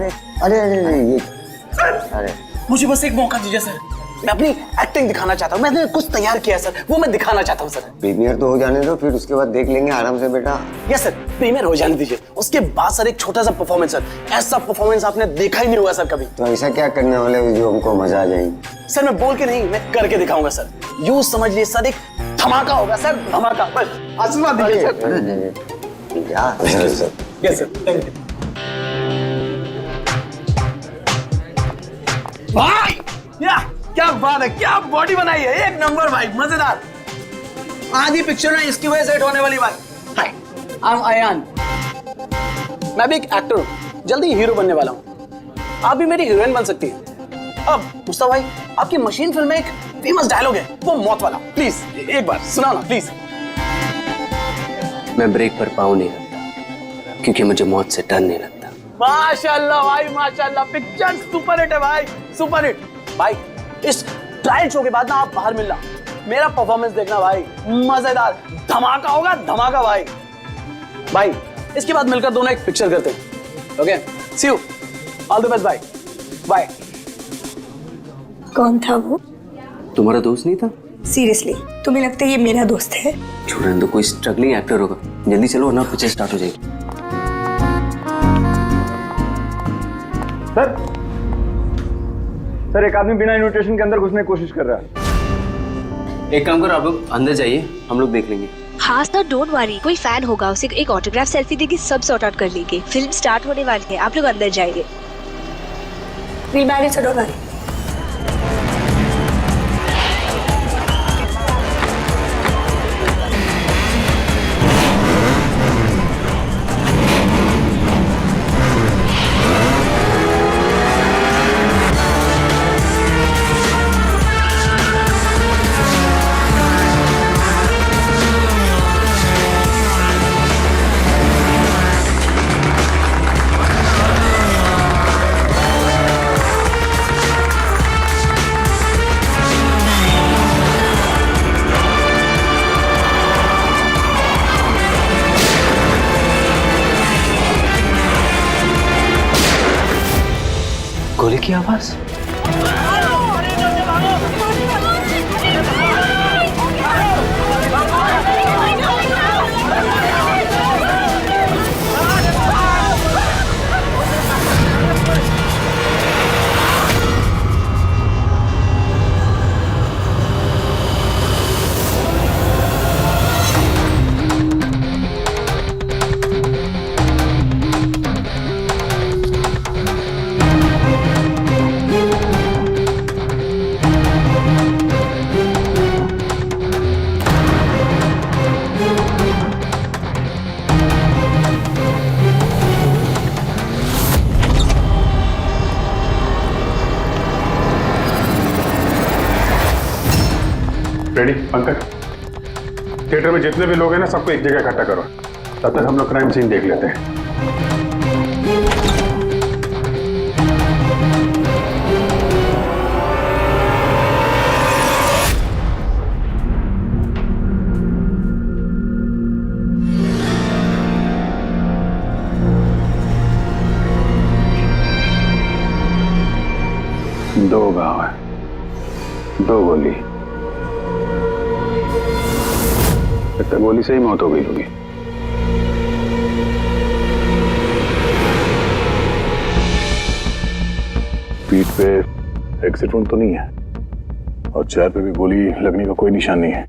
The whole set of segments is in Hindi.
अरे अरे अरे ये सर मुझे बस एक मौका दीजिए सर, मैं अपनी एक्टिंग दिखाना चाहता हूँ। मैंने कुछ तैयार किया है सर, वो मैं दिखाना चाहता हूँ सर। प्रीमियर तो हो जाने दो, फिर उसके बाद देख लेंगे आराम से बेटा। यस सर, प्रीमियर हो जाने दीजिए, उसके बाद सर एक छोटा सा परफॉर्मेंस सर, ऐसा परफॉर्मेंस आपने देखा ही नहीं होगा सर कभी। तो ऐसा क्या करने वाले हो जो हमको मजा आ जाएगी? सर मैं बोल के नहीं, मैं करके दिखाऊंगा सर। यूं समझ लीजिए सर, एक धमाका होगा सर, धमाका। बस आशीर्वाद दीजिए sir. Yes sir, thank you भाई। या क्या बात है, क्या बॉडी बनाई है, एक नंबर भाई, मजेदार। आधी पिक्चर है इसकी वजह से हिट होने वाली भाई। हाय, आई एम अयान, मैं भी एक एक्टर हूँ, जल्दी हीरो बनने वाला हूँ। आप भी मेरी हीरोइन बन सकती हैं। अब मुस्तफा भाई, आपकी मशीन फिल्म में एक फेमस डायलॉग है, वो मौत वाला, प्लीज एक बार सुनाओ ना प्लीज। मैं ब्रेक पर पाँव नहीं रखता क्योंकि मुझे मौत से डर नहीं लगता। माशाल्लाह भाई माशाल्लाह, पिक्चर सुपर हिट है भाई, सुपर हिट। भाई इस ट्रायल शो के बाद ना आप बाहर मिलना, मेरा परफॉर्मेंस देखना भाई, मजेदार धमाका होगा, धमाका भाई। भाई इसके बाद मिलकर दोनों एक पिक्चर करते हैं। Okay, see you, all the best भाई, बाय। कौन था वो? तुम्हारा दोस्त नहीं था? सीरियसली तुम्हें लगता है ये मेरा दोस्त है? छोड़ने दो, कोई स्ट्रगलिंग एक्टर होगा। जल्दी चलो वरना पिक्चर स्टार्ट हो जाएगी। सर एक आदमी बिना इन्विटेशन के अंदर घुसने की कोशिश कर रहा है। एक काम करो, आप लोग अंदर जाइए, हम लोग देख लेंगे। हाँ सर, डोंट वरी, कोई फैन होगा, उसे एक ऑटोग्राफ सेल्फी देगी, सब सॉर्ट आउट कर लेंगे। फिल्म स्टार्ट होने वाली है, आप लोग अंदर जाइए। We'll manage, so don't worry. गोली की आवाज। रेडी पंकज, थिएटर में जितने भी लोग हैं ना, सबको एक जगह इकट्ठा करो, तब तक हम लोग क्राइम सीन देख लेते हैं। दो गाँव है, दो गोली, गोली से ही मौत हो गई होगी। पीठ पे एग्जिट वुंड तो नहीं है और चेहरे पे भी गोली लगने का कोई निशान नहीं है।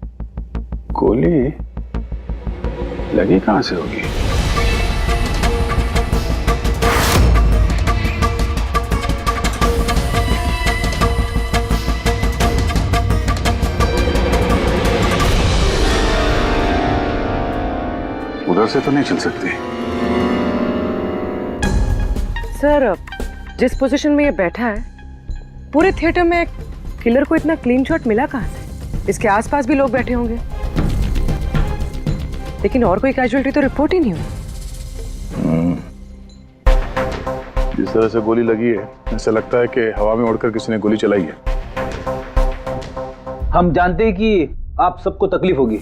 गोली लगी कहां से होगी? उधर से तो नहीं चल सकती। सर जिस पोजीशन में ये बैठा है, पूरे थिएटर में किलर को इतना क्लीन शॉट मिला कहां से? इसके आसपास भी लोग बैठे होंगे, लेकिन और कोई कैजुअल्टी तो रिपोर्ट ही नहीं हुई। जिस तरह से गोली लगी है, ऐसा लगता है कि हवा में उड़कर किसी ने गोली चलाई है। हम जानते हैं कि आप सबको तकलीफ होगी,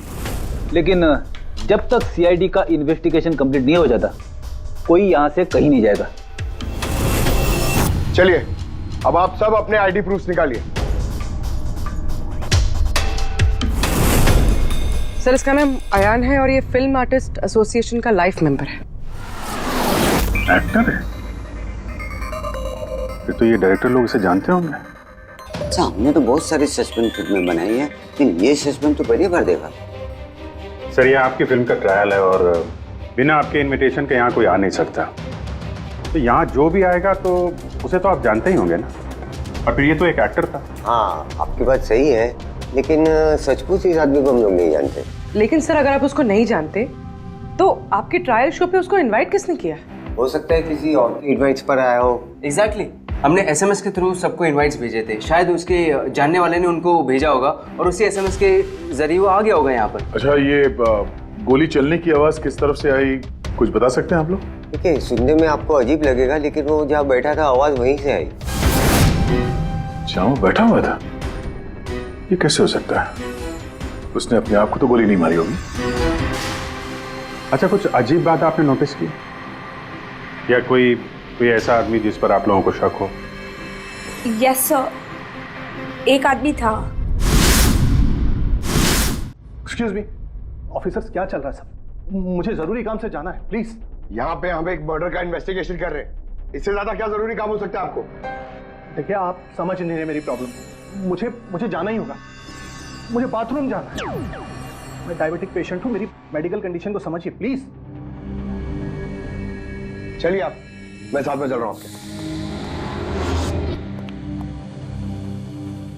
लेकिन जब तक सीआईडी का इन्वेस्टिगेशन कंप्लीट नहीं हो जाता, कोई यहां से कहीं नहीं जाएगा। चलिए अब आप सब अपने आईडी प्रूफ निकालिए। सर इसका नाम अयान है और ये फिल्म आर्टिस्ट एसोसिएशन का लाइफ मेंबर है। एक्टर है? फिर तो ये डायरेक्टर लोग इसे जानते होंगे। अच्छा, हमने तो बहुत सारी सस्पेंस फिल्में बनाई है, लेकिन ये सस्पेंस तो पहली बार देखा। सर ये आपकी फिल्म का ट्रायल है और बिना आपके इनविटेशन के यहाँ कोई आ नहीं सकता। तो यहाँ जो भी आएगा तो उसे तो आप जानते ही होंगे ना। और फिर ये तो एक एक्टर था। हाँ, आपकी बात सही है, लेकिन सचमुच इस आदमी को हम लोग नहीं जानते। लेकिन सर अगर आप उसको नहीं जानते तो आपके ट्रायल शो पे उसको इनवाइट किसने किया? हो सकता है किसी और के इनवाइट्स पर आया हो। एग्जैक्टली हमने एसएमएस के थ्रू सबको इनवाइट्स भेजे थे, शायद उसके जानने वाले ने उनको भेजा होगा और उसी एसएमएस के जरिए वो आ गया होगा यहाँ पर। अच्छा, ये गोली चलने की आवाज किस तरफ से आई, कुछ बता सकते हैं आप लोग? देखिए, सुनने में आपको अजीब लगेगा, लेकिन वो जहाँ बैठा था आवाज वहीं से आई। जहाँ बैठा हुआ था? ये कैसे हो सकता है? उसने अपने आप को तो गोली नहीं मारी होगी। अच्छा, कुछ अजीब बात आपने नोटिस की या कोई ऐसा आदमी जिस पर आप लोगों को शक हो? यस सर, एक आदमी था। एक्सक्यूज मी ऑफिसर्स, क्या चल रहा है सब? मुझे जरूरी काम से जाना है, प्लीज। यहाँ पे हम एक मर्डर का इन्वेस्टिगेशन कर रहे हैं, इससे ज्यादा क्या जरूरी काम हो सकता है आपको? देखिए आप समझ नहीं रहे मेरी प्रॉब्लम। मुझे जाना ही होगा, मुझे बाथरूम जाना है। मैं डायबिटिक पेशेंट हूँ, मेरी मेडिकल कंडीशन को समझिए प्लीज। चलिए आप, मैं साथ में चल रहा हूँ आपके।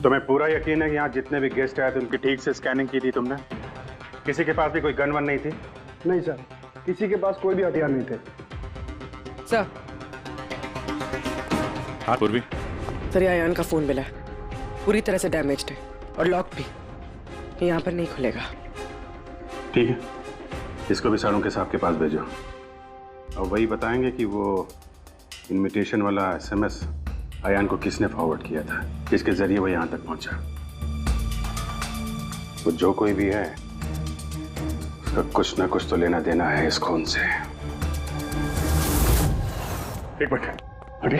तुम्हें पूरा यकीन है कि यहाँ जितने भी गेस्ट आए थे उनकी ठीक से स्कैनिंग की थी तुमने? किसी के पास भी कोई गन वन नहीं थी? नहीं सर, किसी के पास कोई भी हथियार नहीं थे। सर। हाँ पूर्वी। सर ये अयान का फोन मिला है, पूरी तरह से डैमेज्ड है और लॉक भी, ये यहाँ पर नहीं खुलेगा। ठीक है, इसको भी सारों के साहब के पास भेजो और वही बताएंगे कि वो इनविटेशन वाला एसएमएस अयान को किसने फॉरवर्ड किया था, किसके जरिए वो यहाँ तक पहुंचा। वो जो कोई भी है उसका कुछ ना कुछ तो लेना देना है इस खून से। एक मिनट हटिए।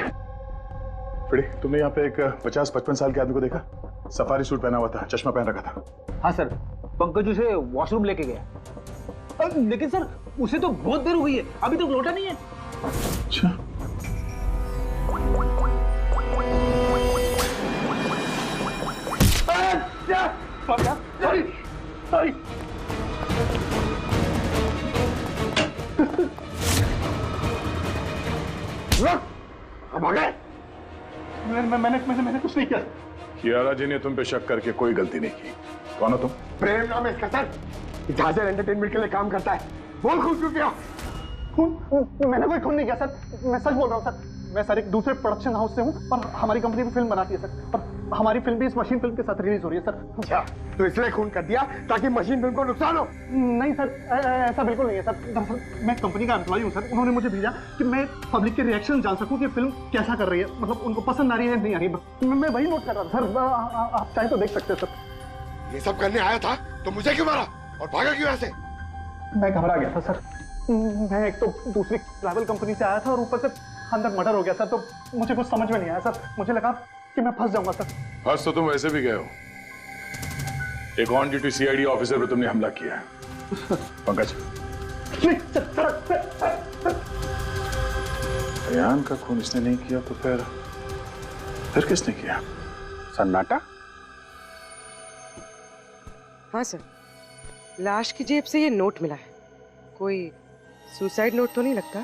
फ्रेडी, तुमने यहाँ पे एक 50-55 साल के आदमी को देखा? सफारी सूट पहना हुआ था, चश्मा पहन रखा था। हाँ सर, पंकज उसे वॉशरूम लेके गया। लेकिन सर उसे तो बहुत देर हो गई है, अभी तक लौटा नहीं है। अच्छा, सॉरी। अब आ गए? मैंने कुछ नहीं किया। कियारा जी ने तुम पे शक करके कोई गलती नहीं की। कौन हो तुम? प्रेम नाम है इसका सर, झांझर एंटरटेनमेंट के लिए काम करता है। बोल खून क्यों किया? मैंने कोई खून नहीं किया सर, मैं सच बोल रहा हूँ सर। मैं सर एक दूसरे प्रोडक्शन हाउस से हूँ और हमारी कंपनी भी फिल्म बनाती है सर, और हमारी फिल्म भी इस मशीन फिल्म के साथ रिलीज हो रही है सर। अच्छा, तो इसलिए खून कर दिया ताकि मशीन फिल्म को नुकसान हो? नहीं सर, ऐसा बिल्कुल नहीं है सर। दरअसल मैं कंपनी का एम्प्लॉय हूँ सर, उन्होंने मुझे भेजा कि मैं पब्लिक के रिएक्शन जान सकूँ कि फिल्म कैसा कर रही है, मतलब उनको पसंद आ रही है नहीं आ रही है। मैं वही नोट कर रहा था सर, आप चाहे तो देख सकते हैं सर। ये सब करने आया था तो मुझे क्यों मारा और भागा क्यों ऐसे? मैं घबरा गया था सर, मैं एक तो दूसरी ट्रैवल कंपनी से आया था और ऊपर से अंदर मर्डर हो गया सर, तो मुझे कुछ समझ में नहीं आया सर। मुझे लगा कि मैं फंस जाऊंगा सर। फंस तो तुम वैसे भी गए हो, एक ऑन ड्यूटी सीआईडी ऑफिसर पे तुमने हमला किया है। पंकज, नहीं सर। अयान का खून इसने नहीं किया तो फिर किसने किया? सन्नाटा? हाँ सर, लाश की जेब से ये नोट मिला है, कोई सुसाइड नोट तो नहीं लगता।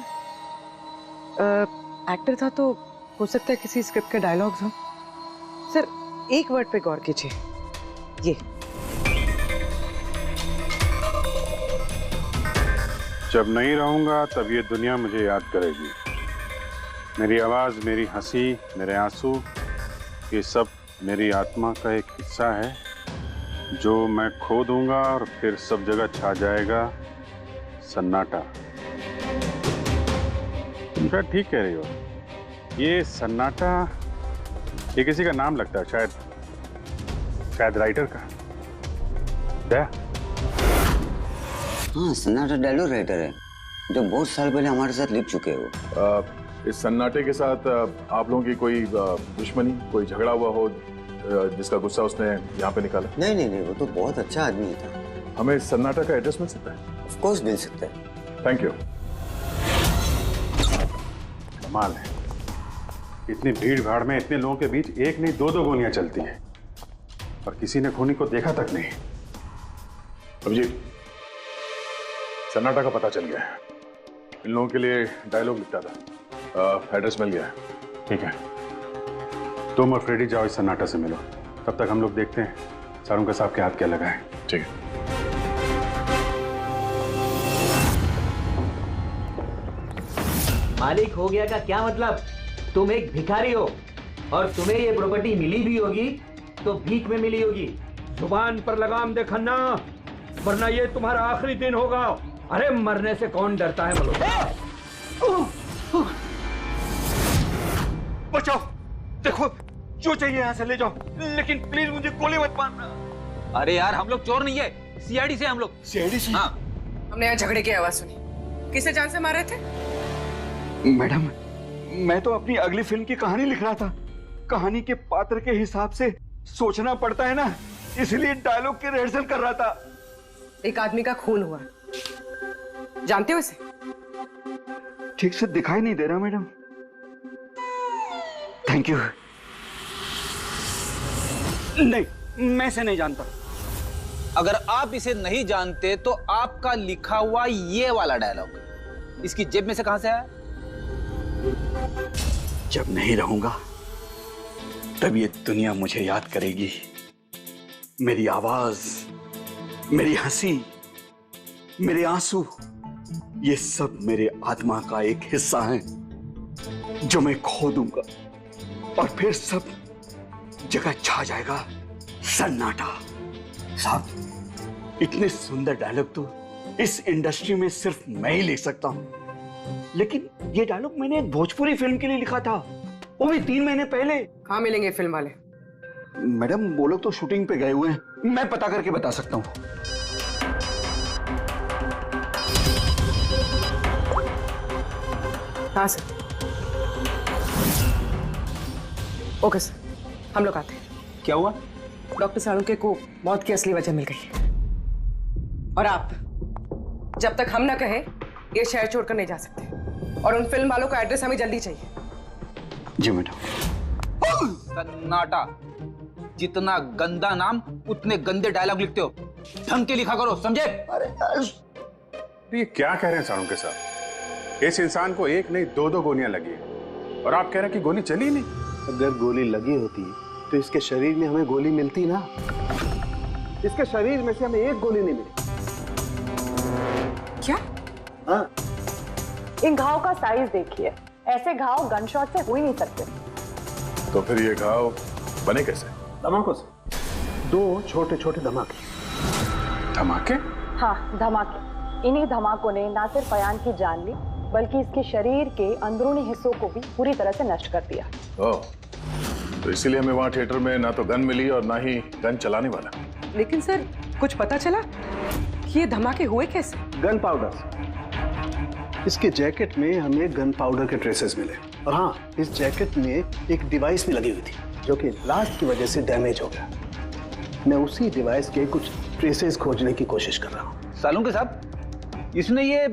एक्टर था तो हो सकता है किसी स्क्रिप्ट के डायलॉग्स हो। सर एक वर्ड पे गौर कीजिए, ये जब नहीं रहूंगा तब ये दुनिया मुझे याद करेगी। मेरी आवाज, मेरी हंसी, मेरे आंसू, ये सब मेरी आत्मा का एक हिस्सा है जो मैं खो दूंगा और फिर सब जगह छा जाएगा सन्नाटा। तुम शायद ठीक कह रही हो, ये सन्नाटा ये किसी का नाम लगता है, शायद राइटर का। दया? हाँ, सन्नाटा डायलॉग राइटर है जो बहुत साल पहले हमारे साथ लिख चुके हो। इस सन्नाटे के साथ आप लोगों की कोई दुश्मनी, कोई झगड़ा हुआ हो जिसका गुस्सा उसने यहाँ पे निकाला? नहीं नहीं नहीं, वो तो बहुत अच्छा आदमी था। हमें इस सन्नाटा का एड्रेस मिल सकता है? ऑफ कोर्स मिल सकता है। Thank you. कमाल है, इतनी भीड़ भाड़ में इतने लोगों के बीच एक नहीं दो गोलियां चलती हैं और किसी ने खूनी को देखा तक नहीं। अभिजीत, सन्नाटा का पता चल गया है। इन लोगों के लिए डायलॉग लिखता था, एड्रेस मिल गया है। ठीक है, तुम और फ्रेडी जाओ, इस सन्नाटा से मिलो। तब तक हम लोग देखते हैं सारुंका साहब के हाथ क्या लगा है। ठीक है। मालिक हो गया का क्या मतलब? तुम एक भिखारी हो और तुम्हें ये प्रॉपर्टी मिली भी होगी तो भीख में मिली होगी। जुबान पर लगाम दे खन्ना, वरना ये तुम्हारा आखिरी दिन होगा। अरे मरने से कौन डरता है बचाओ, देखो जो चाहिए यहाँ से ले जाओ, लेकिन प्लीज मुझे गोली मत मारना। अरे यार, हम लोग चोर नहीं है, सीआईडी से हम लोग। सीआईडी से? हाँ। हमने यहाँ झगड़े की आवाज सुनी। किसे जान से मारे थे? मैडम, मैं तो अपनी अगली फिल्म की कहानी लिख रहा था। कहानी के पात्र के हिसाब से सोचना पड़ता है ना, इसलिए डायलॉग की रिहर्सल कर रहा था। एक आदमी का खून हुआ, जानते हो इसे? ठीक से दिखाई नहीं दे रहा मैडम। Thank you. नहीं, मैं इसे नहीं जानता। अगर आप इसे नहीं जानते तो आपका लिखा हुआ ये वाला डायलॉग इसकी जेब में से कहां से आया? जब नहीं रहूंगा तब ये दुनिया मुझे याद करेगी। मेरी आवाज, मेरी हंसी, मेरे आंसू, ये सब मेरे आत्मा का एक हिस्सा है जो मैं खो दूंगा और फिर सब जगह छा जाएगा सन्नाटा। साहब, इतने सुंदर डायलॉग तो इस इंडस्ट्री में सिर्फ मैं ही लिख सकता हूं, लेकिन ये डायलॉग मैंने एक भोजपुरी फिल्म के लिए लिखा था, वो भी 3 महीने पहले। कहाँ मिलेंगे फिल्म वाले? मैडम, वो लोग तो शूटिंग पे गए हुए हैं, मैं पता करके बता सकता हूँ। हाँ सर। ओके सर, हम लोग आते हैं। क्या हुआ? डॉक्टर साळुंके को मौत की असली वजह मिल गई है और आप जब तक हम ना कहें ये शहर छोड़कर नहीं जा सकते, और उन फिल्म वालों का एड्रेस हमें जल्दी चाहिए। जी मैडम। सन्नाटा, जितना गंदा नाम उतने गंदे डायलॉग लिखते हो। ढंग के लिखा करो, समझे? ये क्या कह रहे हैं सारुंके साहब? इस इंसान को एक नहीं दो गोलियां लगी है और आप कह रहे हैं कि गोली चली नहीं। अगर गोली लगी होती तो इसके शरीर में हमें गोली मिलती ना। इसके शरीर में से हमें एक गोली नहीं मिली। क्या? हाँ। इन घाव का साइज देखिए, ऐसे घाव गनशॉट से हो ही नहीं सकते। तो फिर ये घाव बने कैसे? धमाकों से। 2 छोटे छोटे धमाके। धमाके? हाँ, धमाके। इन्हीं धमाकों ने ना सिर्फ अयान की जान ली, बल्कि इसके शरीर के अंदरूनी हिस्सों को भी पूरी तरह से नष्ट कर दिया। ओह, तो इसीलिए हमें वहां थिएटर में ना तो गन मिली और ना ही गन चलाने वाला। लेकिन सर, कुछ पता चला कि ये धमाके हुए कैसे? Gun powder. इसके जैकेट में हमें गन पाउडर के ट्रेसेस मिले, और हाँ, इस जैकेट में एक डिवाइस भी लगी हुई थी जो कि ब्लास्ट की वजह से डैमेज हो गया। मैं उसी डिवाइस के कुछ ट्रेसेस खोजने की कोशिश कर रहा हूँ। सालुंके साहब, इसने ये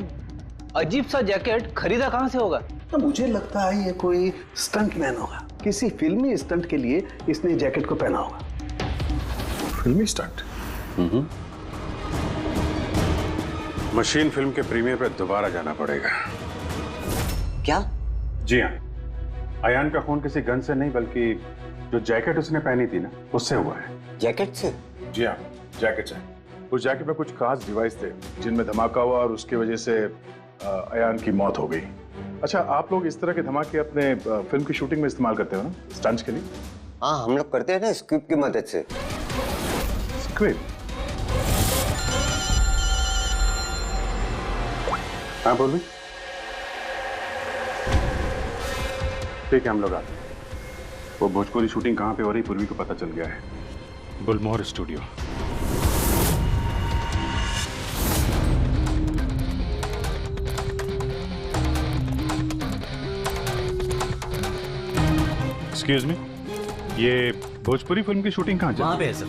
अजीब सा जैकेट खरीदा कहाँ से होगा? तो मुझे लगता है ये कोई स्टंट मैन होगा। किसी फिल्मी स्टंट के लिए इसने जैकेट को पहना होगा। फिल्मी स्टंट? मशीन फिल्म के प्रीमियर पे दोबारा जाना पड़ेगा। क्या? जी हाँ, अयान का खून किसी गन से नहीं बल्कि जो जैकेट उसने पहनी थी ना, उससे हुआ है। जैकेट से? जी हाँ, जैकेट से। उस जैकेट में कुछ खास डिवाइस थे जिनमें धमाका हुआ और उसकी वजह से अयान की मौत हो गई। अच्छा, आप लोग इस तरह के धमाके अपने फिल्म की शूटिंग में इस्तेमाल करते हो ना, स्टंट्स के लिए? हाँ, हम लोग करते हैं ना, स्क्रिप्ट की मदद से। स्क्रिप्ट? हाँ बोल भी। ठीक है, हम लोग आते हैं। वो भोजपुरी शूटिंग कहाँ पे हो रही पूर्वी को पता चल गया है, बुलमोहर स्टूडियो। एक्सक्यूज मी, ये भोजपुरी फिल्म की शूटिंग कहाँ वहाँ पे है सर।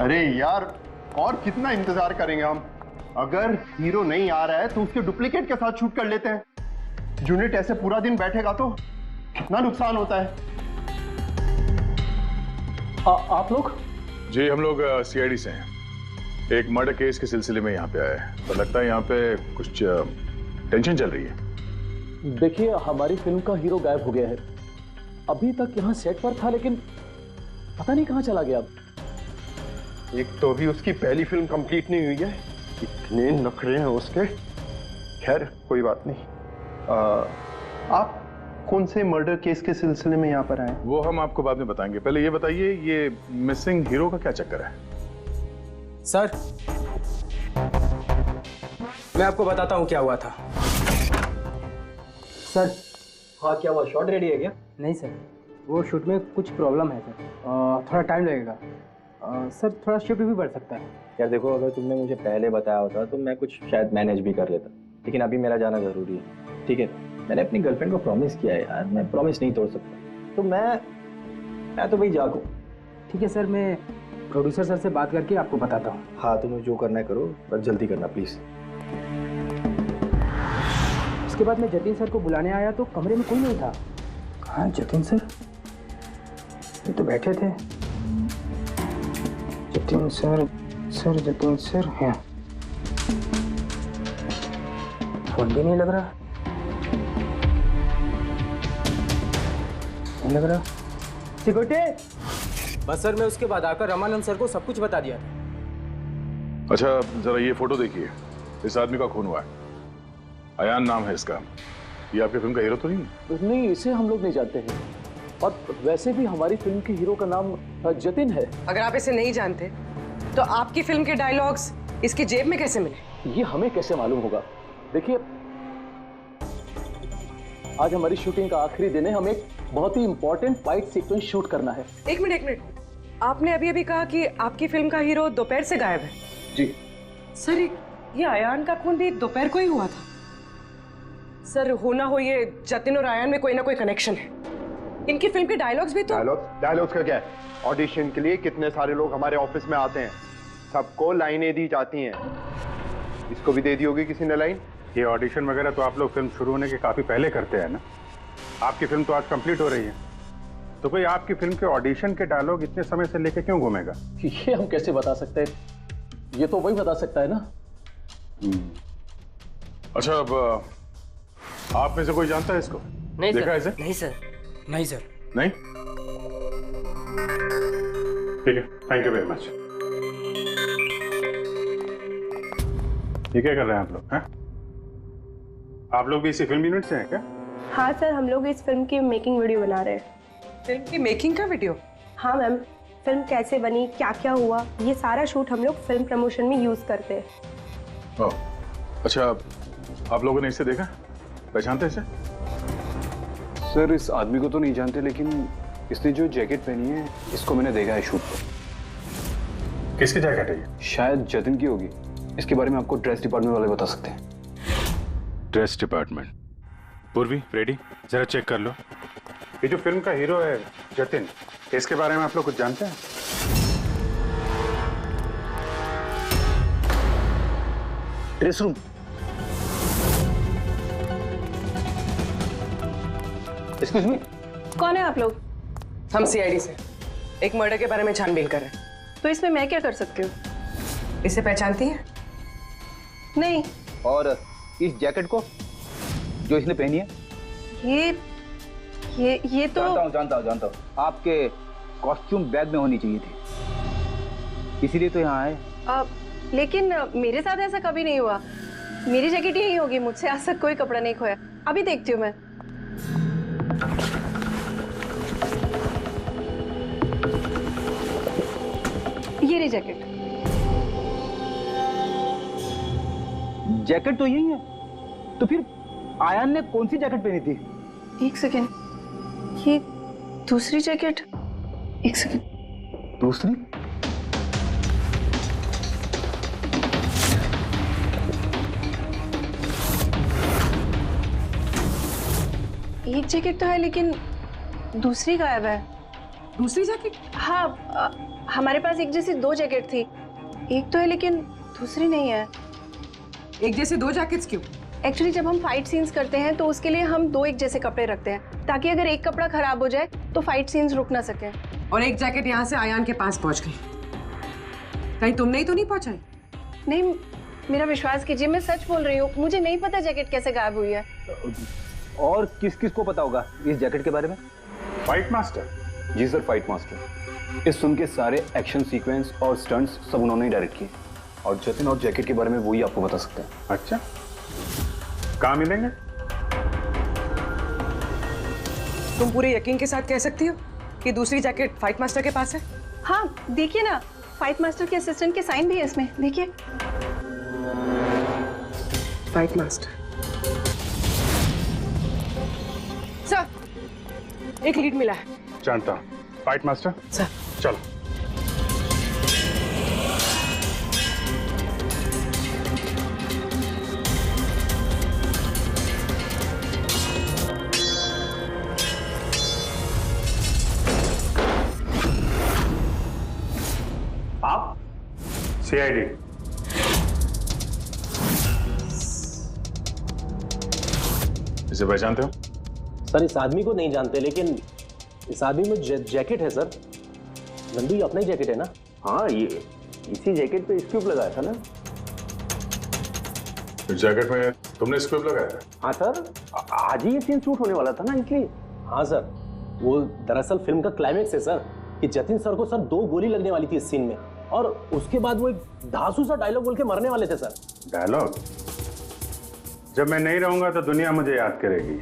अरे यार, और कितना इंतजार करेंगे हम? अगर हीरो नहीं आ रहा है तो उसके डुप्लीकेट के साथ शूट कर लेते हैं। यूनिट ऐसे पूरा दिन बैठेगा तो कितना नुकसान होता है। आप लोग? जी हम लोग सीआईडी से हैं। एक मर्डर केस के सिलसिले में यहाँ पे आए हैं, तो लगता है यहाँ पे कुछ टेंशन चल रही है। देखिए, हमारी फिल्म का हीरो गायब हो गया है। अभी तक यहाँ सेट पर था, लेकिन पता नहीं कहाँ चला गया। एक तो अभी उसकी पहली फिल्म कंप्लीट नहीं हुई है, इतने नखरे हैं उसके। खैर कोई बात नहीं। आप कौन से मर्डर केस के सिलसिले में यहाँ पर आए? वो हम आपको बाद में बताएंगे। पहले ये बताइए, ये मिसिंग हीरो का क्या चक्कर है? सर, मैं आपको बताता हूँ क्या हुआ था। सर, हाँ क्या हुआ? शॉट रेडी है क्या? नहीं सर, वो शूट में कुछ प्रॉब्लम है सर, थोड़ा टाइम लगेगा। सर थोड़ा शिफ्ट भी बढ़ सकता है। यार देखो, अगर तुमने मुझे पहले बताया होता तो मैं कुछ शायद मैनेज भी कर लेता, लेकिन अभी मेरा जाना जरूरी है। ठीक है, मैंने अपनी गर्लफ्रेंड को प्रॉमिस किया है यार, मैं प्रॉमिस नहीं तोड़ सकता। तो मैं तो भाई जागू। ठीक है सर, मैं प्रोड्यूसर सर से बात करके आपको बताता हूँ। हाँ, तुम्हें जो करना है करो, पर जल्दी करना प्लीज। उसके बाद मैं जतिन सर को बुलाने आया तो कमरे में कोई नहीं था। कहाँ जतिन सर? ये तो बैठे थे। जतिन सर, जतिन सर हैं। फोन भी नहीं लग रहा, नहीं लग रहा। सिक्योरिटी। बस सर, मैं उसके बाद आकर रामानंद सर को सब कुछ बता दिया। अच्छा जरा ये फोटो देखिए, इस आदमी का खून हुआ है। अयान नाम है इसका। ये आपकी फिल्म का हीरो तो नहीं है? नहीं, इसे हम लोग नहीं जानते हैं, और वैसे भी हमारी फिल्म के हीरो का नाम जतिन है। अगर आप इसे नहीं जानते तो आपकी फिल्म के डायलॉग्स इसकी जेब में कैसे मिले? ये हमें कैसे मालूम होगा? देखिए, आज हमारी शूटिंग का आखिरी दिन है, हमें एक बहुत ही इंपॉर्टेंट फाइट सीक्वेंस शूट करना है। एक मिनट, आपने अभी अभी कहा कि आपकी फिल्म का हीरो दोपहर से गायब है। जी सर, ये अयान का खून भी दोपहर को ही हुआ था। सर, हो ना हो ये जतिन और अयान में कोई ना कोई कनेक्शन है। इनकी फिल्म के डायलॉग्स भी तो। डायलॉग्स का क्या है? ऑडिशन के लिए कितने सारे लोग हमारे ऑफिस में आते हैं, सबको लाइनें दी जाती हैं। इसको भी दे दी होगी किसी ने लाइन। ये ऑडिशन वगैरह तो आप लोग फिल्म शुरू होने के काफी पहले करते हैं ना। आपकी फिल्म तो आज कंप्लीट हो रही है, तो कोई आपकी फिल्म के ऑडिशन के डायलॉग इतने समय से लेके क्यों घूमेगा? ये हम कैसे बता सकते हैं? ये तो वही बता सकता है ना। अच्छा, अब आप में से कोई जानता है इसको? नहीं देखा सर। इसे? नहीं सर, नहीं सर। नहीं? ठीक है, थैंक यू वेरी मच। ये क्या कर रहे हैं आप लोग? हैं? आप लोग भी इसी फिल्म यूनिट से हैं क्या? हाँ सर, हम लोग इस फिल्म की मेकिंग वीडियो बना रहे हैं। फिल्म की मेकिंग का वीडियो? हाँ मैम, फिल्म कैसे बनी, क्या क्या हुआ, ये सारा शूट हम लोग फिल्म प्रमोशन में यूज करते हैं। ओह, अच्छा, आप लोगों ने इसे देखा? पहचानते इसे? सर, इस आदमी को तो नहीं जानते, लेकिन इसने जो जैकेट पहनी है इसको मैंने देखा है शूट पर। किसकी जैकेट है ये? शायद जतिन की होगी। इसके बारे में आपको ड्रेस डिपार्टमेंट वाले बता सकते हैं। Dress department. पूर्वी, रेडी, जरा चेक कर लो। ये जो फिल्म का हीरो है जतिन, इसके बारे में आप लोग कुछ जानते हैं? Dress room. एक्सक्यूज मी, कौन है आप लोग? हम सीआईडी से एक मर्डर के बारे में छानबीन कर रहे हैं। तो इसमें मैं क्या कर सकती हूँ? इसे पहचानती हैं? नहीं। और इस जैकेट को जो इसने पहनी है? ये तो जानता हूँ। आपके कॉस्ट्यूम बैग में होनी चाहिए थी, इसीलिए तो यहाँ आए। लेकिन मेरे साथ ऐसा कभी नहीं हुआ। मेरी जैकेट यही होगी, मुझसे आज तक कोई कपड़ा नहीं खोया। अभी देखती हूँ मैं। ये रही जैकेट। जैकेट तो यही है, तो फिर आयान ने कौन सी जैकेट पहनी थी? एक सेकेंड, ये दूसरी जैकेट। एक सेकेंड, दूसरी? एक जैकेट तो है लेकिन दूसरी गायब है। दूसरी जैकेट? हाँ, हमारे पास एक जैसी 2 जैकेट थी। एक तो है लेकिन दूसरी नहीं है। एक जैसे 2 जैकेट्स क्यों? एक्चुअली जब हम फाइट सीन्स करते हैं तो उसके लिए हम 2 एक जैसे कपड़े रखते हैं ताकि अगर एक कपड़ा खराब हो जाए तो फाइट सीन्स रुक ना सके। और एक जैकेट यहाँ से आयान के पास पहुंच गई। कहीं तुमने ही तो नहीं पहुंचाई? नहीं, मेरा विश्वास कीजिए, मैं सच बोल रही हूँ। मुझे नहीं पता जैकेट कैसे गायब हुई है। और किस किस को पता होगा इस जैकेट के बारे में? Fight master? जी सर, फाइट मास्टर। इस फिल्म के सारे एक्शन सीक्वेंस और स्टंट्स सब उन्होंने ही डायरेक्ट किए और जतिन और जैकेट के बारे में वही आपको बता सकते हैं। अच्छा, कहाँ मिलेंगे? तुम पूरे यकीन के साथ कह सकती हो कि दूसरी जैकेट फाइट मास्टर के पास है? हाँ, देखिए ना, फाइट मास्टर के असिस्टेंट के साइन भी है इसमें, देखिए। Fight master. सर, एक लीड मिला है। जानता हूँ। Fight master? सर। चलो। आप? CID। इसे पहचानते हो? सर, इस आदमी को नहीं जानते, लेकिन इस आदमी में जैकेट है सर। नंदू, ये अपना ही जैकेट है ना? हाँ, ये इसी जैकेट पे स्क्यूब लगाया था ना। इस जैकेट में तुमने स्क्यूब लगाया था? हाँ सर, आज ही ये सीन शूट होने वाला था ना, इसलिए। हाँ सर, वो दरअसल फिल्म का क्लाइमेक्स है सर कि जतिन सर को सर 2 गोली लगने वाली थी इस सीन में और उसके बाद वो एक धांसू सा डायलॉग बोल के मरने वाले थे सर। डायलॉग? जब मैं नहीं रहूंगा तो दुनिया मुझे याद करेगी।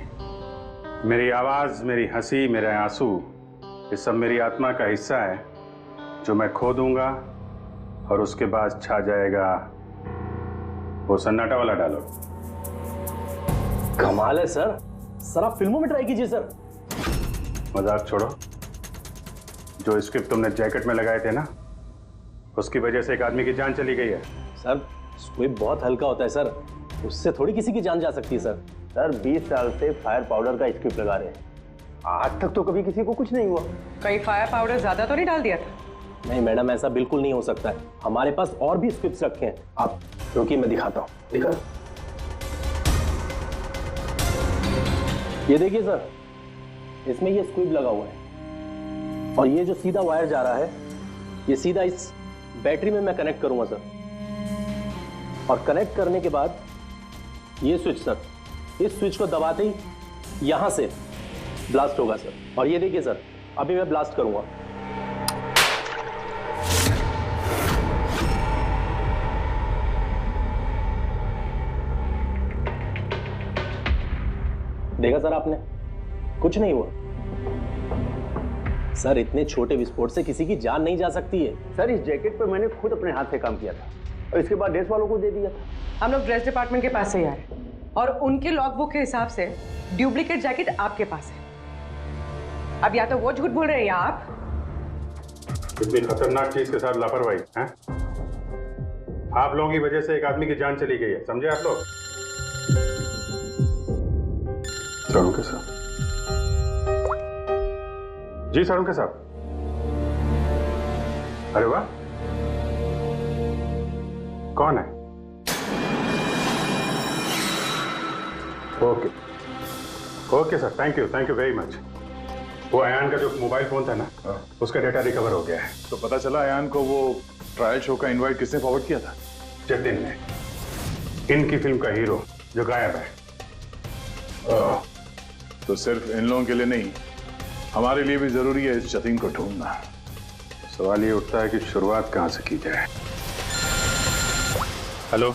मेरी आवाज, मेरी हंसी, मेरे आंसू, ये सब मेरी आत्मा का हिस्सा है जो मैं खो दूंगा और उसके बाद छा जाएगा वो सन्नाटा वाला डायलॉग। कमाल है सर। सर, आप फिल्मों में ट्राई कीजिए सर। मजाक छोड़ो। जो स्क्रिप्ट तुमने जैकेट में लगाए थे ना, उसकी वजह से एक आदमी की जान चली गई है। सर, स्क्विब बहुत हल्का होता है सर, उससे थोड़ी किसी की जान जा सकती है सर। सर, 20 साल से फायर पाउडर का स्क्रिप्ट लगा रहे हैं, आज तक तो कभी किसी को कुछ नहीं हुआ। कहीं फायर पाउडर ज्यादा तो नहीं डाल दिया था? नहीं मैडम, ऐसा बिल्कुल नहीं हो सकता है। हमारे पास और भी स्क्रिप्ट्स रखे हैं। आप रुकिए, मैं दिखाता हूँ। दिखा, ये देखिए सर, इसमें ये स्क्विब लगा हुआ है और ये जो सीधा वायर जा रहा है ये सीधा इस बैटरी में मैं कनेक्ट करूंगा सर, और कनेक्ट करने के बाद ये स्विच सर, इस स्विच को दबाते ही यहां से ब्लास्ट होगा सर। और ये देखिए सर, अभी मैं ब्लास्ट करूंगा। देखा सर आपने, कुछ नहीं हुआ सर। इतने छोटे विस्फोट से किसी की जान नहीं जा सकती है सर। इस जैकेट पे मैंने खुद अपने हाथ से काम किया था और इसके बाद ड्रेस वालों को दे दिया था। हम लोग ड्रेस डिपार्टमेंट के पास से ही आ रहे हैं और उनके लॉग बुक के हिसाब से डुप्लीकेट जैकेट आपके पास है। अब या तो वो झूठ बोल रहे हैं या आप। इतनी खतरनाक चीज के साथ लापरवाही है? आप लोगों की वजह से एक आदमी की जान चली गई है, समझे आप लोग? सारुण साहब। जी सारुण साहब। अरे वाह, कौन है? Okay okay sir, thank you very much. वो अयान का जो मोबाइल फोन था ना, उसका डेटा रिकवर हो गया है। तो पता चला अयान को वो ट्रायल शो का इनवाइट किसने फॉरवर्ड किया था? जतिन ने, इनकी फिल्म का हीरो जो गायब है। तो सिर्फ इन लोगों के लिए नहीं, हमारे लिए भी जरूरी है इस जतिन को ढूंढना। सवाल ये उठता है कि शुरुआत कहां से की जाए। हेलो,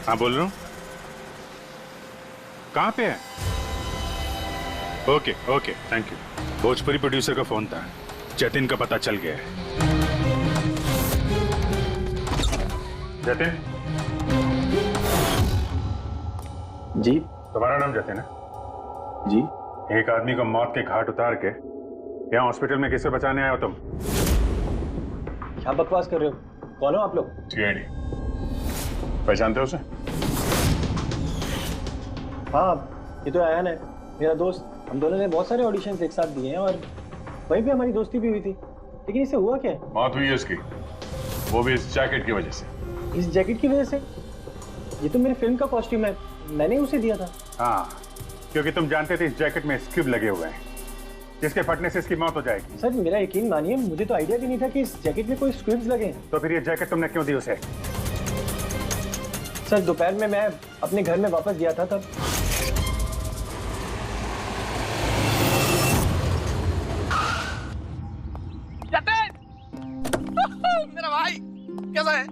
हाँ बोल रहा हूं। कहां पे है? Okay okay, thank you. Bhojpuri producer का फोन था, जतिन का पता चल गया है। जतिन जी? तुम्हारा नाम जतिन है? जी। एक आदमी को मौत के घाट उतार के यहाँ हॉस्पिटल में किसे बचाने आए हो तुम? क्या बकवास कर रहे हो? कौन हो आप लोग? CID। पहचानते हो उसे? हाँ, ये तो अयान है। मेरा दोस्त, हम दोनों ने बहुत सारे ऑडिशंस एक साथ दिए हैं और वहीं पे हमारी दोस्ती भी हुई थी। लेकिन इससे हुआ क्या? मौत हुई है उसकी, वो भी इस जैकेट की वजह से। इस जैकेट की वजह से? ये तो मेरी फिल्म का कॉस्ट्यूम है, मैंने उसे दिया था। हाँ, क्योंकि तुम जानते थे इस जैकेट में स्क्रिप्ट लगे हुए हैं, जिसके फटने से इसकी मौत हो जाएगी। सर मेरा यकीन मानिए, मुझे तो आइडिया भी नहीं था कि इस जैकेट में कोई स्क्रिप्ट्स लगे हैं। तो फिर ये जैकेट तुमने क्यों दी उसे? सर दोपहर में मैं अपने घर में वापस गया था तब। मेरा भाई कैसा है?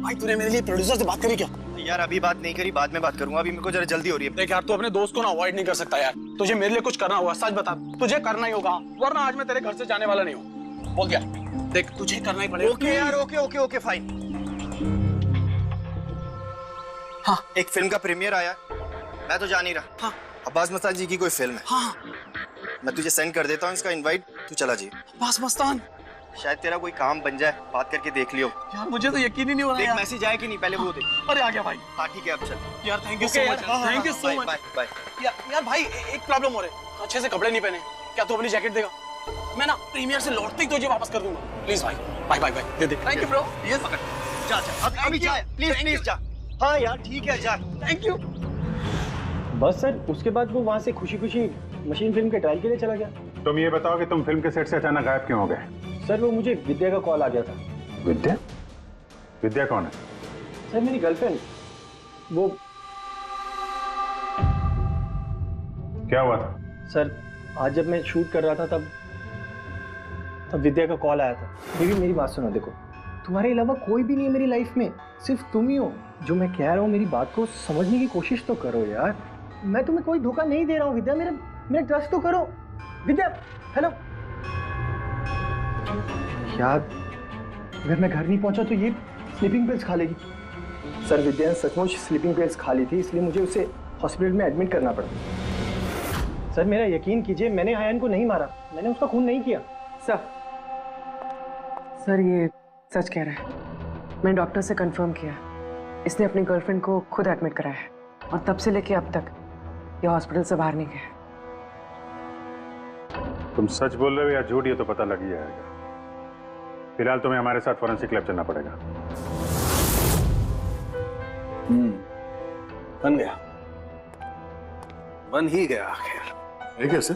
भाई तूने मेरे लिए प्रोड्यूसर से बात करी क्या? यार अभी बात नहीं करी, बाद में बात करूंगा, अभी मेरे को जरा जल्दी हो रही है। देख यार, तू अपने दोस्त को ना अवॉइड नहीं कर सकता यार। तुझे मेरे लिए कुछ करना होगा, सच बता, तुझे करना ही होगा, वरना आज मैं तेरे घर से जाने वाला नहीं हूँ। बोल दिया, देख तुझे करना ही पड़ेगा। ओके यार, ओके ओके ओके फाइन। हाँ, एक फिल्म का प्रीमियर आया, मैं तो जा नहीं रहा। हाँ, अब्बास मस्तान जी की कोई फिल्म है। हाँ, मैं तुझे सेंड कर देता हूँ इसका इनवाइट, तू चला जी। अब्बास मस्तान, शायद तेरा कोई काम बन जाए, बात करके देख लियो। यार मुझे तो यकीन ही नहीं हो रहा यार। मैसेज आया कि नहीं, पहले वो देख। अरे आ गया भाई। हाँ ठीक है, अब चल। यार thank you so much, thank you so much. Bye bye. यार भाई एक प्रॉब्लम हो रहा है, अच्छे से कपड़े नहीं पहने, क्या तू अपनी जैकेट देगा? मैं ना प्रीमियर से लौटते ही तुझे वापस कर दूंगा, प्लीज भाई। बाय बाय बाय, दे दे। Thank you bro. ये पकड़, जा जा अभी जा, प्लीज प्लीज जा। हाँ यार ठीक है, जा। Thank you. बस सर, उसके बाद वो वहाँ से खुशी खुशी मशीन फिल्म के ट्रायल के लिए चला गया। तुम ये बताओ कि तुम फिल्म के सेट से अचानक गायब क्यों हो गए? सर वो मुझे विद्या का कॉल आ गया था। विद्या? विद्या कौन है? सर मेरी गर्लफ्रेंड। वो क्या हुआ था? सर आज जब मैं शूट कर रहा था तब विद्या का कॉल आया था। बेबी मेरी बात सुनो, देखो तुम्हारे अलावा कोई भी नहीं है मेरी लाइफ में, सिर्फ तुम ही हो। जो मैं कह रहा हूँ मेरी बात को समझने की कोशिश तो करो यार। मैं तुम्हें कोई धोखा नहीं दे रहा हूँ विद्या, मेरा ट्रस्ट तो करो। विद्या हेलो। यार अगर मैं घर नहीं पहुंचा तो ये स्लीपिंग पिल्स खा लेगी। सर विद्या ने सचमुच स्लीपिंग पिल्स खा ली थी, इसलिए मुझे उसे हॉस्पिटल में एडमिट करना पड़ा। सर मेरा यकीन कीजिए, मैंने आयन को नहीं मारा, मैंने उसका खून नहीं किया। सर ये सच कह रहा है, मैंने डॉक्टर से कंफर्म किया, इसने अपनी गर्लफ्रेंड को खुद एडमिट कराया है और तब से लेके अब तक ये हॉस्पिटल से बाहर नहीं गया। तुम सच बोल रहे हो या झूठ, ये तो पता लग ही जाएगा। फिलहाल तुम्हें हमारे साथ फॉरेंसिक लैब चलना पड़ेगा। बन गया, बन ही गया आखिर। ये कैसे?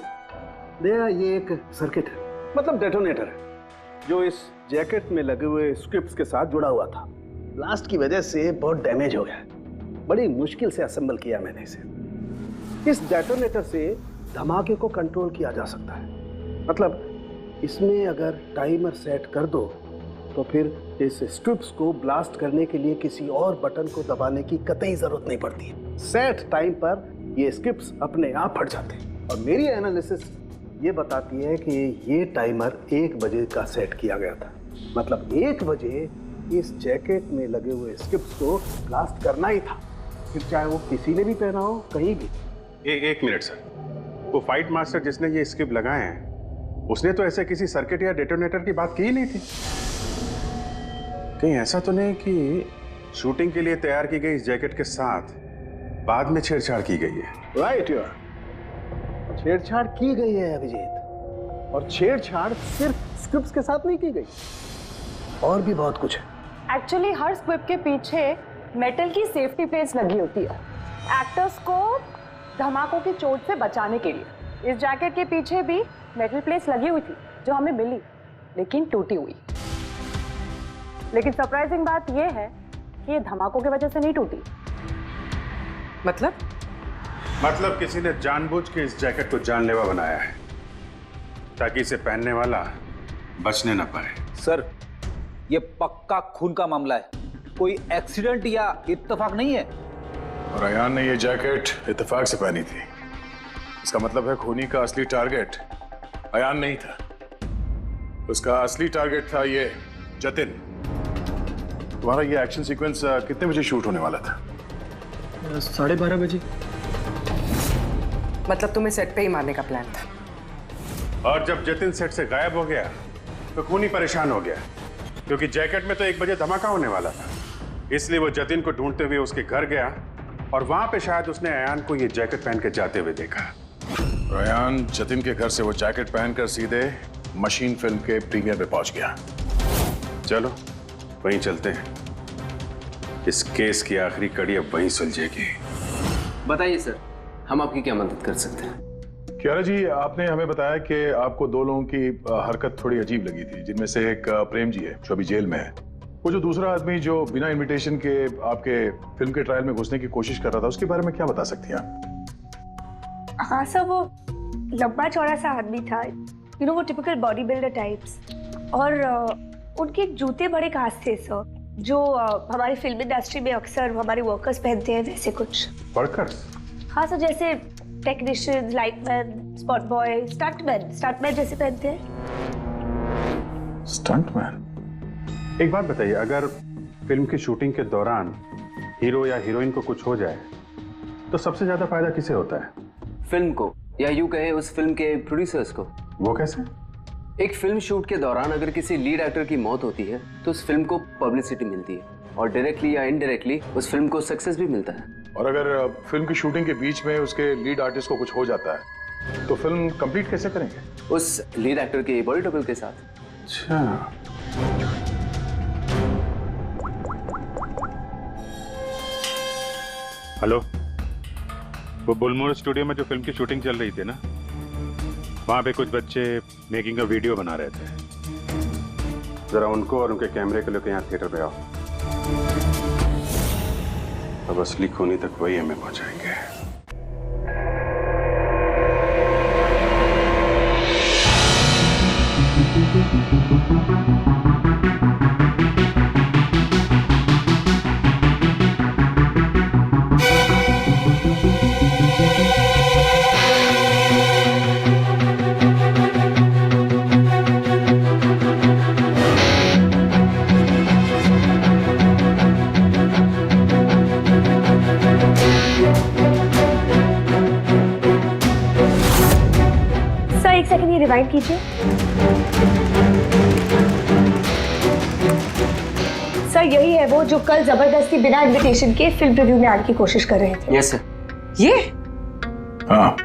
दया ये एक सर्किट है, मतलब डेटोनेटर है, जो इस जैकेट में लगे हुए स्क्रिप्ट्स के साथ जुड़ा हुआ था। ब्लास्ट की वजह से बहुत डैमेज हो गया है, बड़ी मुश्किल से असेंबल किया मैंने इसे। इस डेटोनेटर से धमाके को कंट्रोल किया जा सकता है, मतलब इसमें अगर टाइमर सेट कर दो तो फिर इस स्ट्रिप्स को ब्लास्ट करने के लिए किसी और बटन को दबाने की कतई जरूरत नहीं पड़ती है। सेट टाइम पर ये स्ट्रिप्स अपने आप फट जाते हैं। और मेरी एनालिसिस ये बताती है कि ये टाइमर 1 बजे का सेट किया गया था, मतलब 1 बजे इस जैकेट में लगे हुए स्ट्रिप्स को ब्लास्ट करना ही था, फिर चाहे वो किसी ने भी पहना हो कहीं भी। एक मिनट सर, वो फाइट मास्टर जिसने ये स्क्रिप्ट लगाए हैं, उसने तो ऐसे किसी सर्किट या डेटोनेटर की बात की ही नहीं थी। कहीं ऐसा तो नहीं कि शूटिंग के लिए तैयार की गई इस जैकेट के साथ बाद में छेड़छाड़ की गई है? राइट यार, छेड़छाड़ की गई है अभिजीत, और छेड़छाड़ सिर्फ स्क्रिप्ट्स के साथ नहीं की गई, और भी बहुत कुछ है। एक्चुअली हर स्क्रिप्ट के पीछे मेटल की सेफ्टी प्लेट्स लगी होती है, एक्टर्स को धमाकों की चोट से बचाने के लिए। इस जैकेट के पीछे भी मेटल प्लेट्स लगी हुई थी जो हमें मिली, लेकिन टूटी हुई। लेकिन सरप्राइजिंग बात यह है कि ये धमाकों की वजह से नहीं टूटी। मतलब किसी ने जानबूझ के इस जैकेट को जानलेवा बनाया है ताकि इसे पहनने वाला बचने न पाए। सर ये पक्का खून का मामला है, कोई एक्सीडेंट या इत्तेफाक नहीं है। और अयान ने ये जैकेट इत्तेफाक से पहनी थी, इसका मतलब है खूनी का असली टारगेट अयान नहीं था, उसका असली टारगेट था ये जतिन। तुम्हारा ये एक्शन सीक्वेंस कितने बजे शूट होने वाला था? 12:30 बजे। मतलब तुम्हें सेट पे ही मारने का प्लान था? और जब जतिन सेट से गायब हो गया तो खूनी परेशान हो गया, क्योंकि जैकेट में तो 1 बजे धमाका होने वाला था। इसलिए वो जतिन को ढूंढते हुए उसके घर गया और वहां पे शायद उसने अयान को ये जैकेट पहन के जाते हुए देखा। अयान जतिन के घर से वो जैकेट पहनकर सीधे मशीन फिल्म के प्रीमियर पे पहुंच गया। चलो वहीं चलते हैं, इस केस की आखिरी कड़ी अब वहीं सुलझेगी। बताइए सर, हम आपकी क्या मदद कर सकते हैं? कियारा जी, आपने हमें बताया कि आपको दो लोगों की हरकत थोड़ी अजीब लगी थी, जिनमें से एक प्रेम जी है जो अभी जेल में है। वो जो दूसरा आदमी जो बिना इनविटेशन के आपके फिल्म के ट्रायल में घुसने की कोशिश कर रहा था, उसके बारे में क्या बता सकती हैं आप? हाँ सर, वो लंबा चौड़ा सा आदमी था, वो टिपिकल बॉडी बिल्डर टाइप्स, और उनके जूते बड़े खास थे सर, जो हमारी फिल्म इंडस्ट्री में अक्सर हमारे वर्कर्स पहनते हैं, वैसे कुछ। वर्कर्स? हाँ सर, जैसे technicians, lightman, spot boy, stuntman जैसे पहनते हैं। स्टंटमैन? एक बात बताइए, अगर फिल्म की शूटिंग के दौरान हीरो या हीरोइन को कुछ हो जाए तो सबसे ज्यादा फायदा किसे होता है? फिल्म को, या यूं कहे उस फिल्म के प्रोड्यूसर्स को। वो कैसे? एक फिल्म शूट के दौरान अगर किसी लीड एक्टर की मौत होती है तो उस फिल्म को पब्लिसिटी मिलती है, और डायरेक्टली या इनडायरेक्टली उस फिल्म को सक्सेस भी मिलता है। और अगर फिल्म की शूटिंग के बीच में उसके लीड आर्टिस्ट को कुछ हो जाता है तो फिल्म कंप्लीट कैसे करेंगे? उस लीड एक्टर के बॉडी डबल के साथ। अच्छा, हेलो, वो बुलमोर स्टूडियो में जो फिल्म की शूटिंग चल रही थी ना, वहां पे कुछ बच्चे मेकिंग का वीडियो बना रहे थे। जरा उनको और उनके कैमरे के लेकर यहाँ थिएटर पे आओ। अब असली खूनी तक वही हमें पहुंचाएंगे। सेकंड ये रिवाइंड कीजिए। सर, यही है वो जो कल जबरदस्ती बिना इनविटेशन के फिल्म रिव्यू में आने की कोशिश कर रहे थे। Yes sir. ये? हाँ,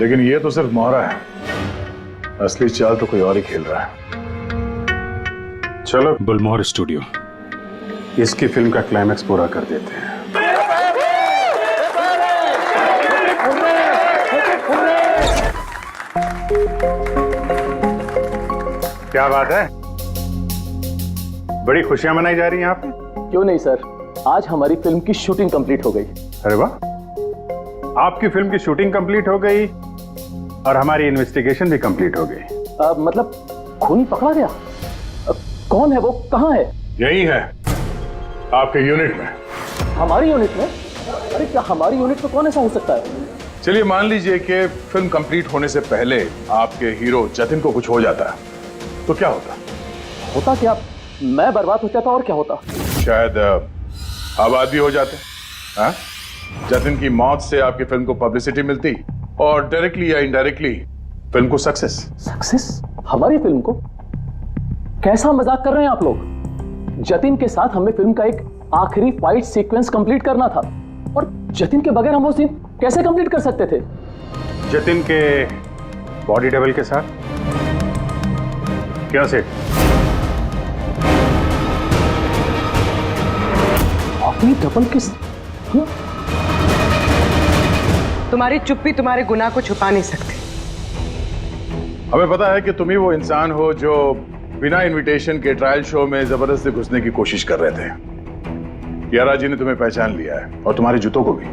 लेकिन ये तो सिर्फ मोहरा है, असली चाल तो कोई और ही खेल रहा है। चलो बुलमोर स्टूडियो, इसकी फिल्म का क्लाइमैक्स पूरा कर देते हैं। क्या बात है, बड़ी खुशियां मनाई जा रही हैं आप? क्यों नहीं सर, आज हमारी फिल्म की शूटिंग कंप्लीट हो गई। अरे वाह, आपकी फिल्म की शूटिंग कंप्लीट हो गई और हमारी इन्वेस्टिगेशन भी कंप्लीट हो गई। मतलब खूनी पकड़ा गया? कौन है वो, कहाँ है? यही है, आपके यूनिट में। हमारी यूनिट में? अरे क्या हमारी यूनिट में कौन ऐसा हो सकता है? चलिए मान लीजिए कि फिल्म कंप्लीट होने से पहले आपके हीरो जतिन को कुछ हो जाता है, तो क्या होता? होता क्या? मैं बर्बाद हो जाता और क्या होता? शायद आबाद भी हो जाते। हाँ? जतिन की मौत से आपकी फिल्म को पब्लिसिटी मिलती और डायरेक्टली या इनडायरेक्टली फिल्म को सक्सेस। सक्सेस? हमारी फिल्म को? कैसा मजाक कर रहे हैं आप लोग? जतिन के साथ हमें फिल्म का एक आखिरी फाइट सीक्वेंस कंप्लीट करना था, और जतिन के बगैर हम वो सीन कैसे कंप्लीट कर सकते थे? जतिन के बॉडी डबल के साथ? क्या सेठ? बॉडी डबल के? तुम्हारी चुप्पी तुम्हारे गुनाह को छुपा नहीं सकती। हमें पता है कि तुम ही वो इंसान हो जो बिना इनविटेशन के ट्रायल शो में जबरदस्ती घुसने की कोशिश कर रहे थे। कियारा जी ने तुम्हें पहचान लिया है, और तुम्हारे जूतों को भी।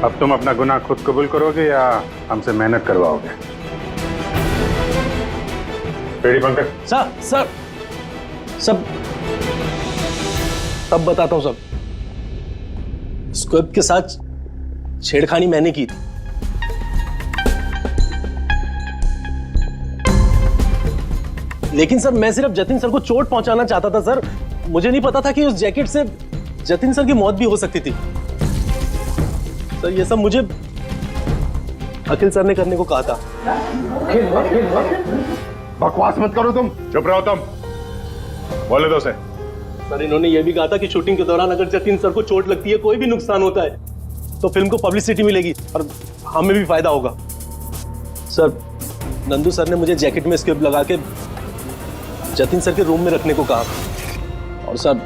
अब तुम अपना गुनाह खुद कबूल करोगे या हमसे मेहनत करवाओगे? रेडी पंकज? सर सब तब बताता हूं सब। स्क्विब के साथ छेड़खानी मैंने की थी। लेकिन सर मैं सिर्फ जतिन सर को चोट पहुंचाना चाहता था सर। मुझे नहीं पता था कि उस जैकेट से जतिन सर की मौत भी हो सकती थी। सर ये सब मुझे अखिल सर ने करने को कहा था। बकवास मत करो तुम, चुप रहो तुम। बोले दो से। सर इन्होंने ये भी कहा था कि शूटिंग के दौरान अगर जतिन सर को चोट लगती है, कोई भी नुकसान होता है, तो फिल्म को पब्लिसिटी मिलेगी और हमें भी फायदा होगा। सर नंदू सर ने मुझे जैकेट में स्क्रिप्ट लगा के जतिन सर के रूम में रखने को कहा, और सर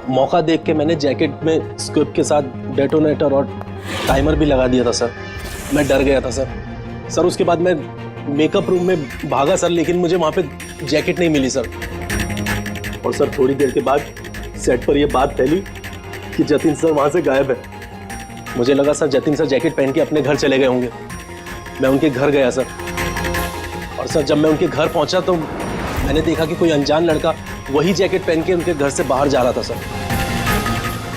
मौका देख के मैंने जैकेट में स्क्रिप्ट के साथ डेटोनेटर और टाइमर भी लगा दिया था सर। मैं डर गया था सर। उसके बाद मैं मेकअप रूम में भागा सर, लेकिन मुझे वहाँ पे जैकेट नहीं मिली सर। और सर थोड़ी देर के बाद सेट पर यह बात फैली कि जतिन सर वहाँ से गायब है। मुझे लगा सर जतिन सर जैकेट पहन के अपने घर चले गए होंगे। मैं उनके घर गया सर, और सर जब मैं उनके घर पहुंचा तो मैंने देखा कि कोई अनजान लड़का वही जैकेट पहन के उनके घर से बाहर जा रहा था सर।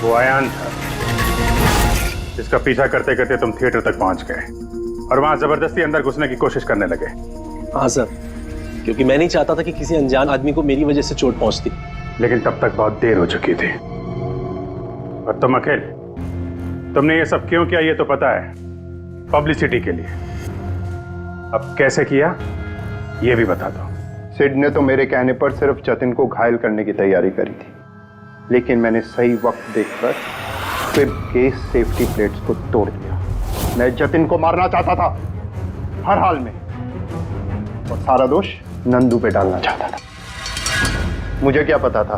वो अयान था जिसका पीछा करते करते तुम थिएटर तक पहुंच गए और वहां जबरदस्ती अंदर घुसने की कोशिश करने लगे। हाँ सर, क्योंकि मैं नहीं चाहता था कि किसी अनजान आदमी को मेरी वजह से चोट पहुंचती। लेकिन तब तक बहुत देर हो चुकी थी। और तुम अकेले, तुमने ये सब क्यों किया ये तो पता है, पब्लिसिटी के लिए। अब कैसे किया ये भी बता दो। सिड ने तो मेरे कहने पर सिर्फ जतिन को घायल करने की तैयारी करी थी, लेकिन मैंने सही वक्त देखकर फिर केस सेफ्टी प्लेट्स को तोड़ दिया। मैं जतिन को मारना चाहता था हर हाल में, और सारा दोष नंदू पे डालना चाहता था। मुझे क्या पता था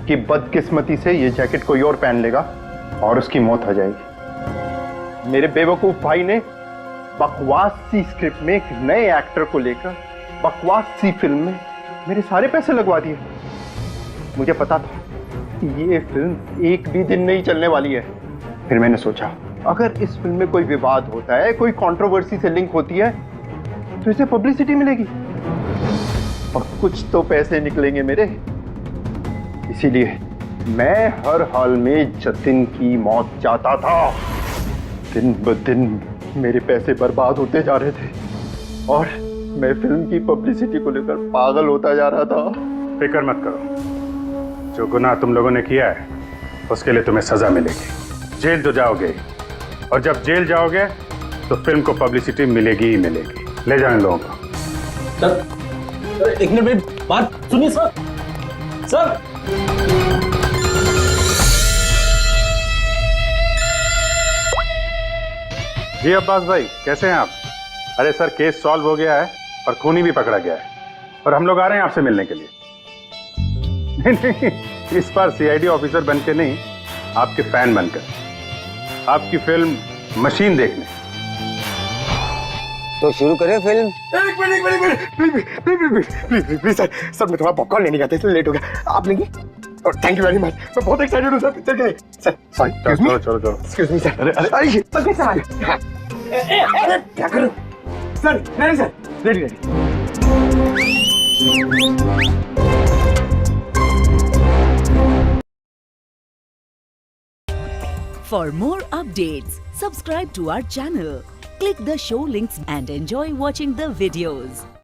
कि बदकिस्मती से ये जैकेट कोई और पहन लेगा और उसकी मौत हो जाएगी। मेरे बेवकूफ भाई ने बकवास सी स्क्रिप्ट में एक नए एक्टर को लेकर बकवास सी फिल्म में मेरे सारे पैसे लगवा दिए। मुझे पता था कि ये फिल्म एक भी दिन नहीं चलने वाली है। फिर मैंने सोचा अगर इस फिल्म में कोई विवाद होता है, कोई कंट्रोवर्सी से लिंक होती है, तो इसे पब्लिसिटी मिलेगी और कुछ तो पैसे निकलेंगे मेरे। इसीलिए मैं हर हाल में जतिन की मौत चाहता था। दिन ब दिन मेरे पैसे बर्बाद होते जा रहे थे और मैं फिल्म की पब्लिसिटी को लेकर पागल होता जा रहा था। फिक्र मत करो, जो गुनाह तुम लोगों ने किया है उसके लिए तुम्हें सजा मिलेगी। जेल तो जाओगे, और जब जेल जाओगे तो फिल्म को पब्लिसिटी मिलेगी ही मिलेगी। ले जाओ इन लोगों को। सर एक मिनट मेरी बात सुनिए सर। सर जी अब्बास भाई, कैसे हैं आप? अरे सर केस सॉल्व हो गया है और खूनी भी पकड़ा गया है, और हम लोग आ रहे हैं आपसे मिलने के लिए। नहीं, इस बार सीआईडी ऑफिसर बनके नहीं, आपके फैन बनकर, आपकी फिल्म मशीन देखने। तो शुरू करें फिल्म? प्लीज सर मैं थोड़ा पॉपकॉर्न लेने गया था इसलिए लेट हो गया। आप लेंगे? और थैंक यू वेरी मच, मैं बहुत एक्साइटेड हूँ सर पिक्चर के लिए। सर सॉरी, चलो एक्सक्यूज मी सर। अरे क्या करूं सर? नहीं sir, ready. For more updates, subscribe to our channel, click the show links and enjoy watching the videos.